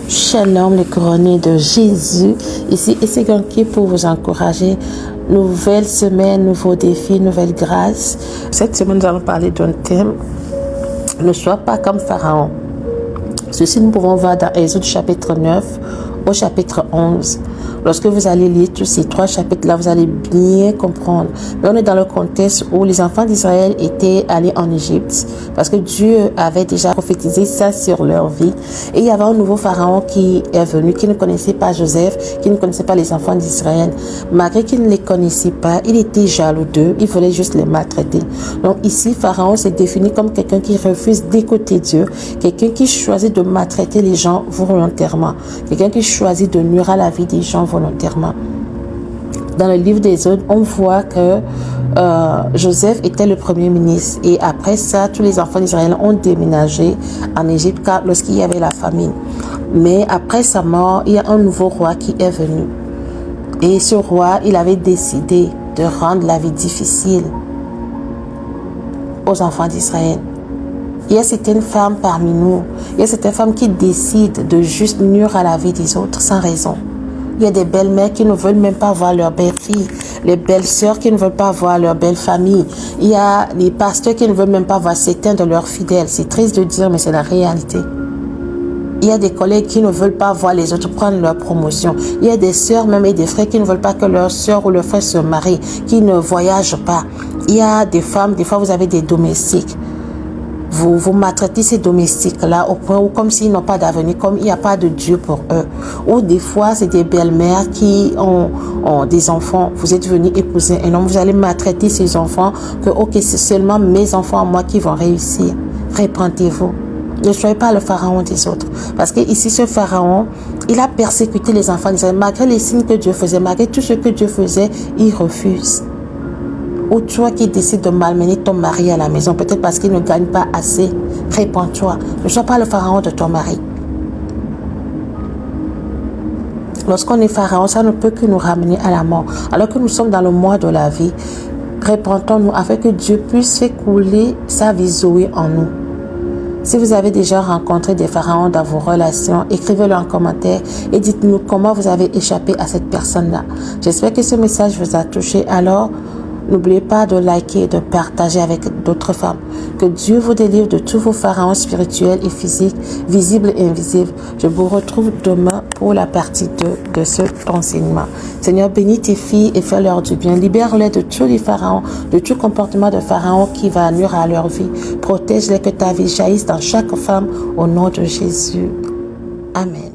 Shalom, les couronnés de Jésus. Ici, et c'est qui pour vous encourager. Nouvelle semaine, nouveaux défis, nouvelles grâces. Cette semaine, nous allons parler d'un thème. Ne sois pas comme Pharaon. Ceci, nous pouvons voir dans Exode chapitre 9 au chapitre 11. Lorsque vous allez lire tous ces trois chapitres-là, vous allez bien comprendre. Là, on est dans le contexte où les enfants d'Israël étaient allés en Égypte parce que Dieu avait déjà prophétisé ça sur leur vie. Et il y avait un nouveau pharaon qui est venu, qui ne connaissait pas Joseph, qui ne connaissait pas les enfants d'Israël. Malgré qu'il ne les connaissait pas, il était jaloux d'eux, il voulait juste les maltraiter. Donc ici, Pharaon s'est défini comme quelqu'un qui refuse d'écouter Dieu, quelqu'un qui choisit de maltraiter les gens volontairement, quelqu'un qui choisit de nuire à la vie des gens volontairement. Dans le livre d'Exode, on voit que Joseph était le premier ministre et après ça, tous les enfants d'Israël ont déménagé en Égypte lorsqu'il y avait la famine. Mais après sa mort, il y a un nouveau roi qui est venu. Et ce roi, il avait décidé de rendre la vie difficile aux enfants d'Israël. Il y a certaines femmes parmi nous, il y a certaines femmes qui décident de juste nuire à la vie des autres sans raison. Il y a des belles-mères qui ne veulent même pas voir leur belle-fille, les belles-sœurs qui ne veulent pas voir leur belle-famille. Il y a les pasteurs qui ne veulent même pas voir certains de leurs fidèles. C'est triste de dire, mais c'est la réalité. Il y a des collègues qui ne veulent pas voir les autres prendre leur promotion. Il y a des sœurs même et des frères qui ne veulent pas que leur sœur ou leur frère se marient, qui ne voyagent pas. Il y a des femmes, des fois vous avez des domestiques. Vous maltraitez ces domestiques-là au point où comme s'ils n'ont pas d'avenir, comme il n'y a pas de Dieu pour eux. Ou des fois, c'est des belles-mères qui ont des enfants. Vous êtes venu épouser un homme, vous allez maltraiter ces enfants, que ok, c'est seulement mes enfants à moi qui vont réussir. Répentez-vous. Ne soyez pas le pharaon des autres. Parce que ici, ce pharaon, il a persécuté les enfants d'Israël. Malgré les signes que Dieu faisait, malgré tout ce que Dieu faisait, il refuse. Ou toi qui décides de malmener ton mari à la maison, peut-être parce qu'il ne gagne pas assez, réponds-toi. Ne sois pas le pharaon de ton mari. Lorsqu'on est pharaon, ça ne peut que nous ramener à la mort. Alors que nous sommes dans le mois de la vie, répentons-nous afin que Dieu puisse faire couler sa vie Zoé en nous. Si vous avez déjà rencontré des pharaons dans vos relations, écrivez-le en commentaire et dites-nous comment vous avez échappé à cette personne-là. J'espère que ce message vous a touché. Alors, n'oubliez pas de liker et de partager avec d'autres femmes. Que Dieu vous délivre de tous vos pharaons spirituels et physiques, visibles et invisibles. Je vous retrouve demain pour la partie 2 de cet enseignement. Seigneur, bénis tes filles et fais-leur du bien. Libère-les de tous les pharaons, de tout comportement de pharaon qui va nuire à leur vie. Protège-les, que ta vie jaillisse dans chaque femme au nom de Jésus. Amen.